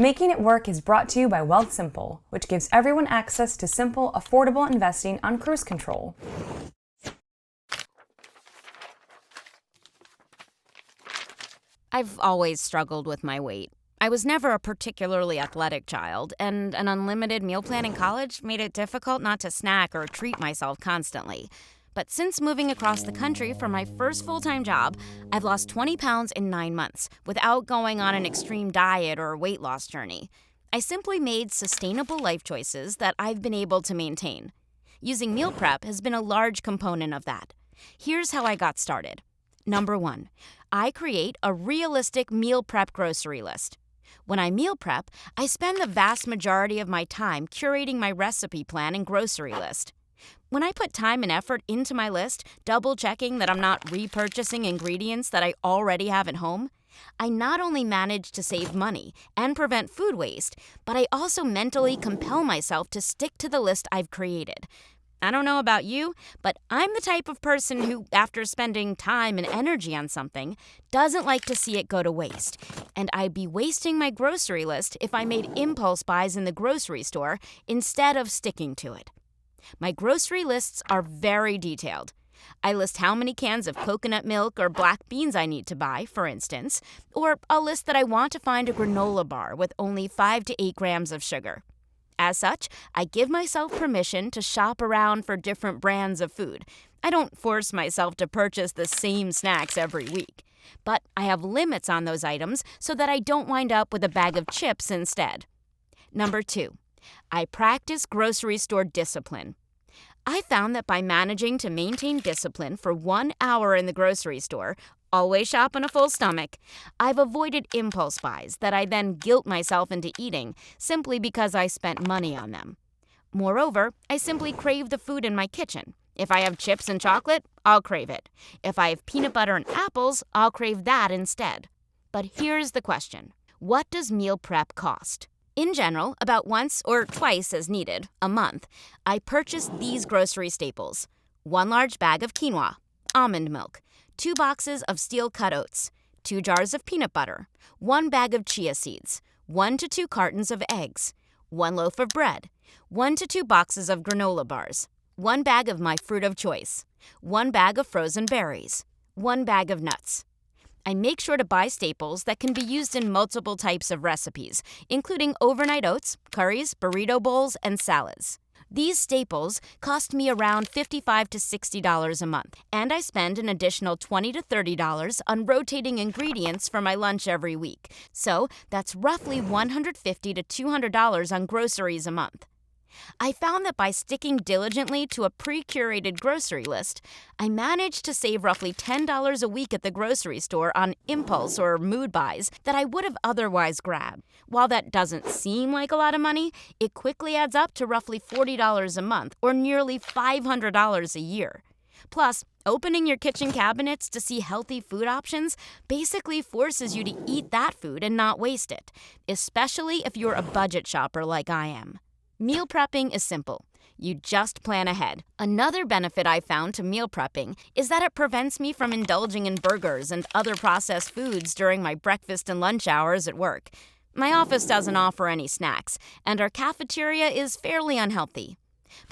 Making It Work is brought to you by Wealthsimple, which gives everyone access to simple, affordable investing on cruise control. I've always struggled with my weight. I was never a particularly athletic child, and an unlimited meal plan in college made it difficult not to snack or treat myself constantly. But since moving across the country for my first full-time job, I've lost 20 pounds in 9 months without going on an extreme diet or weight loss journey. I simply made sustainable life choices that I've been able to maintain. Using meal prep has been a large component of that. Here's how I got started. Number 1, I create a realistic meal prep grocery list. When I meal prep, I spend the vast majority of my time curating my recipe plan and grocery list. When I put time and effort into my list, double-checking that I'm not repurchasing ingredients that I already have at home, I not only manage to save money and prevent food waste, but I also mentally compel myself to stick to the list I've created. I don't know about you, but I'm the type of person who, after spending time and energy on something, doesn't like to see it go to waste. And I'd be wasting my grocery list if I made impulse buys in the grocery store instead of sticking to it. My grocery lists are very detailed. I list how many cans of coconut milk or black beans I need to buy, for instance, or I'll list that I want to find a granola bar with only 5 to 8 grams of sugar. As such, I give myself permission to shop around for different brands of food. I don't force myself to purchase the same snacks every week. But I have limits on those items so that I don't wind up with a bag of chips instead. Number 2, I practice grocery store discipline. I found that by managing to maintain discipline for 1 hour in the grocery store, always shop on a full stomach, I've avoided impulse buys that I then guilt myself into eating simply because I spent money on them. Moreover, I simply crave the food in my kitchen. If I have chips and chocolate, I'll crave it. If I have peanut butter and apples, I'll crave that instead. But here's the question. What does meal prep cost? In general, about once or twice as needed, a month, I purchase these grocery staples. 1 large bag of quinoa, almond milk, 2 boxes of steel-cut oats, 2 jars of peanut butter, 1 bag of chia seeds, 1 to 2 cartons of eggs, 1 loaf of bread, 1 to 2 boxes of granola bars, 1 bag of my fruit of choice, 1 bag of frozen berries, 1 bag of nuts. I make sure to buy staples that can be used in multiple types of recipes, including overnight oats, curries, burrito bowls, and salads. These staples cost me around $55 to $60 a month, and I spend an additional $20 to $30 on rotating ingredients for my lunch every week. So that's roughly $150 to $200 on groceries a month. I found that by sticking diligently to a pre-curated grocery list, I managed to save roughly $10 a week at the grocery store on impulse or mood buys that I would have otherwise grabbed. While that doesn't seem like a lot of money, it quickly adds up to roughly $40 a month or nearly $500 a year. Plus, opening your kitchen cabinets to see healthy food options basically forces you to eat that food and not waste it, especially if you're a budget shopper like I am. Meal prepping is simple. You just plan ahead. Another benefit I found to meal prepping is that it prevents me from indulging in burgers and other processed foods during my breakfast and lunch hours at work. My office doesn't offer any snacks, and our cafeteria is fairly unhealthy.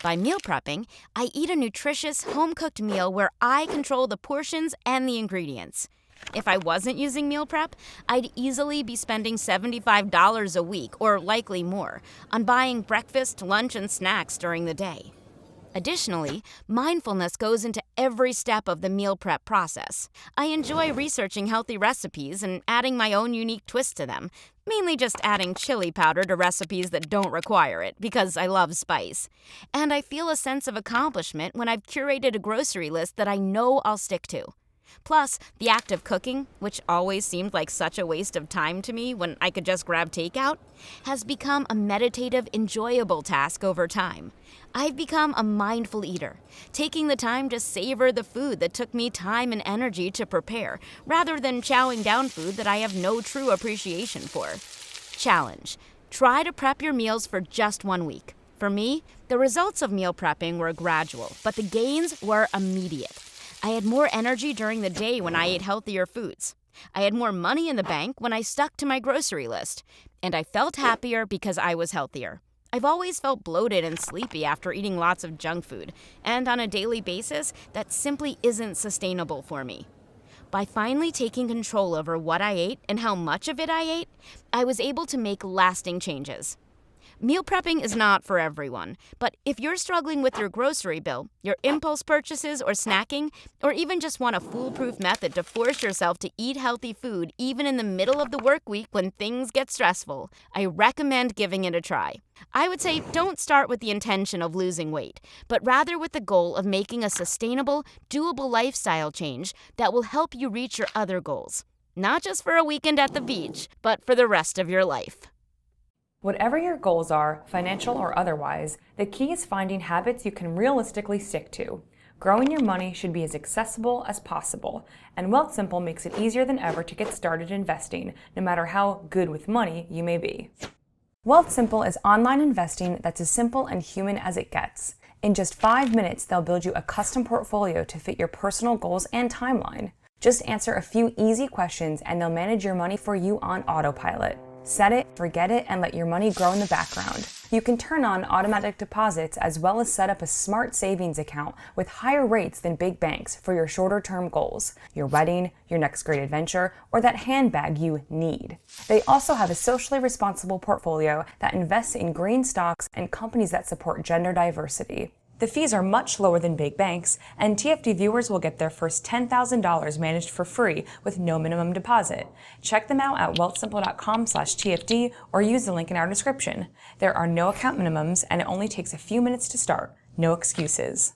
By meal prepping, I eat a nutritious, home-cooked meal where I control the portions and the ingredients. If I wasn't using meal prep, I'd easily be spending $75 a week, or likely more, on buying breakfast, lunch, and snacks during the day. Additionally, mindfulness goes into every step of the meal prep process. I enjoy researching healthy recipes and adding my own unique twist to them, mainly just adding chili powder to recipes that don't require it because I love spice. And I feel a sense of accomplishment when I've curated a grocery list that I know I'll stick to. Plus, the act of cooking, which always seemed like such a waste of time to me when I could just grab takeout, has become a meditative, enjoyable task over time. I've become a mindful eater, taking the time to savor the food that took me time and energy to prepare, rather than chowing down food that I have no true appreciation for. Challenge: try to prep your meals for just 1 week. For me, the results of meal prepping were gradual, but the gains were immediate. I had more energy during the day when I ate healthier foods. I had more money in the bank when I stuck to my grocery list, and I felt happier because I was healthier. I've always felt bloated and sleepy after eating lots of junk food, and on a daily basis, that simply isn't sustainable for me. By finally taking control over what I ate and how much of it I ate, I was able to make lasting changes. Meal prepping is not for everyone, but if you're struggling with your grocery bill, your impulse purchases or snacking, or even just want a foolproof method to force yourself to eat healthy food even in the middle of the work week when things get stressful, I recommend giving it a try. I would say don't start with the intention of losing weight, but rather with the goal of making a sustainable, doable lifestyle change that will help you reach your other goals. Not just for a weekend at the beach, but for the rest of your life. Whatever your goals are, financial or otherwise, the key is finding habits you can realistically stick to. Growing your money should be as accessible as possible, and Wealthsimple makes it easier than ever to get started investing, no matter how good with money you may be. Wealthsimple is online investing that's as simple and human as it gets. In just 5 minutes, they'll build you a custom portfolio to fit your personal goals and timeline. Just answer a few easy questions and they'll manage your money for you on autopilot. Set it, forget it, and let your money grow in the background. You can turn on automatic deposits as well as set up a smart savings account with higher rates than big banks for your shorter-term goals, your wedding, your next great adventure, or that handbag you need. They also have a socially responsible portfolio that invests in green stocks and companies that support gender diversity. The fees are much lower than big banks, and TFD viewers will get their first $10,000 managed for free with no minimum deposit. Check them out at wealthsimple.com/TFD or use the link in our description. There are no account minimums, and it only takes a few minutes to start. No excuses.